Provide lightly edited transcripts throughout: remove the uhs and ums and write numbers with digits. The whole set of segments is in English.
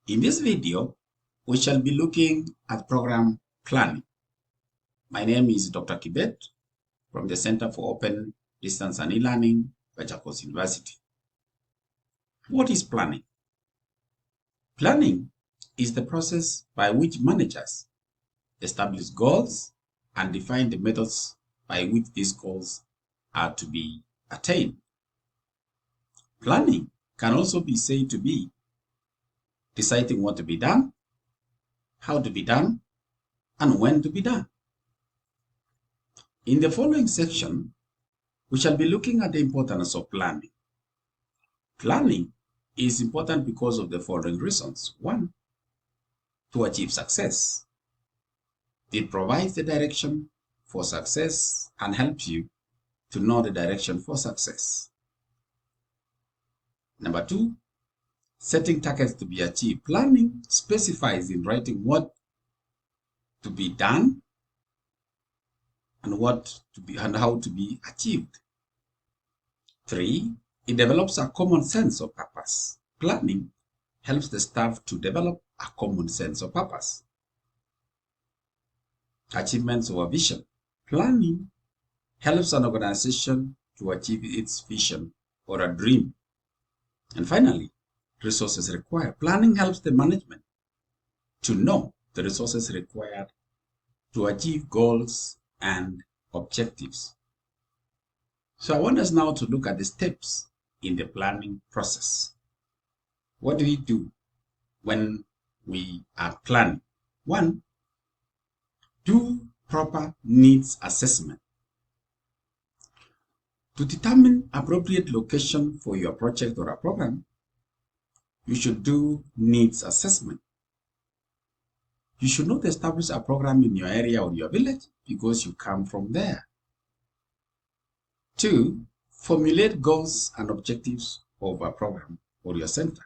In this video, we shall be looking at program planning. My name is Dr. Kibet from the Center for Open Distance and E-Learning, Bachakos University. What is planning? Planning is the process by which managers establish goals and define the methods by which these goals are to be attained. Planning can also be said to be deciding what to be done, how to be done, and when to be done. In the following section, we shall be looking at the importance of planning. Planning is important because of the following reasons. 1, to achieve success. It provides the direction for success and helps you to know the direction for success. Number 2, setting targets to be achieved. Planning specifies in writing what to be done and how to be achieved. 3, it develops a common sense of purpose. Planning helps the staff to develop a common sense of purpose. Achievements of a vision. Planning helps an organization to achieve its vision or a dream. And finally, resources required. Planning helps the management to know the resources required to achieve goals and objectives. So I want us now to look at the steps in the planning process. What do we do when we are planning? 1, do proper needs assessment. To determine appropriate location for your project or a program, you should do needs assessment. You should not establish a program in your area or your village because you come from there. 2, formulate goals and objectives of a program or your center.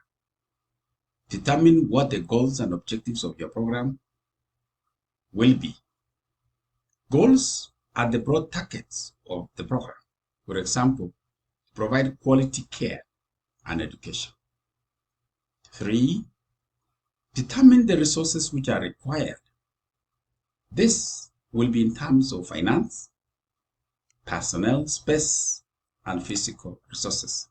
Determine what the goals and objectives of your program will be. Goals are the broad targets of the program. For example, provide quality care and education. 3, determine the resources which are required. This will be in terms of finance, personnel, space, and physical resources.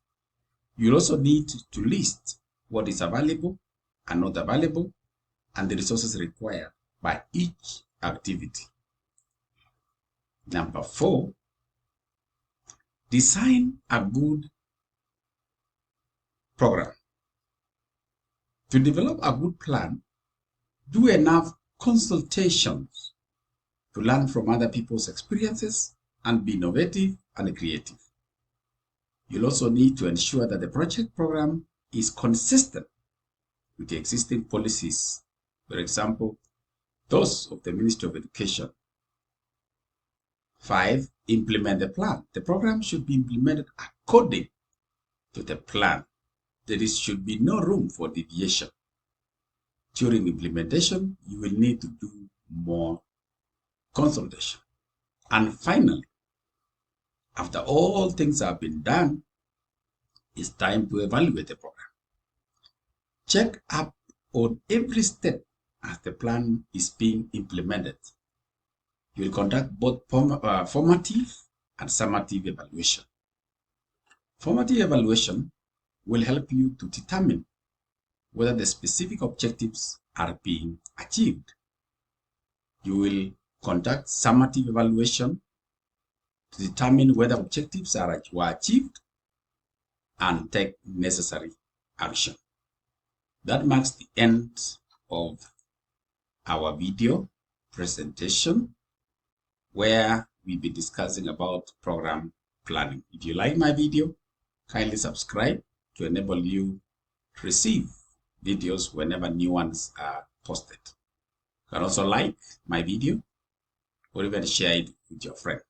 You'll also need to list what is available and not available and the resources required by each activity. Number 4, design a good program. To develop a good plan, do enough consultations to learn from other people's experiences and be innovative and creative. You'll also need to ensure that the project program is consistent with the existing policies, for example, those of the Ministry of Education. 5, implement the plan. The program should be implemented according to the plan. There should be no room for deviation. During implementation, you will need to do more consultation. And finally, after all things have been done, it's time to evaluate the program. Check up on every step as the plan is being implemented. You will conduct both formative and summative evaluation. Formative evaluation will help you to determine whether the specific objectives are being achieved. You will conduct summative evaluation to determine whether objectives were achieved and take necessary action. That marks the end of our video presentation where we'll be discussing about program planning. If you like my video, kindly subscribe to enable you to receive videos whenever new ones are posted. You can also like my video or even share it with your friend.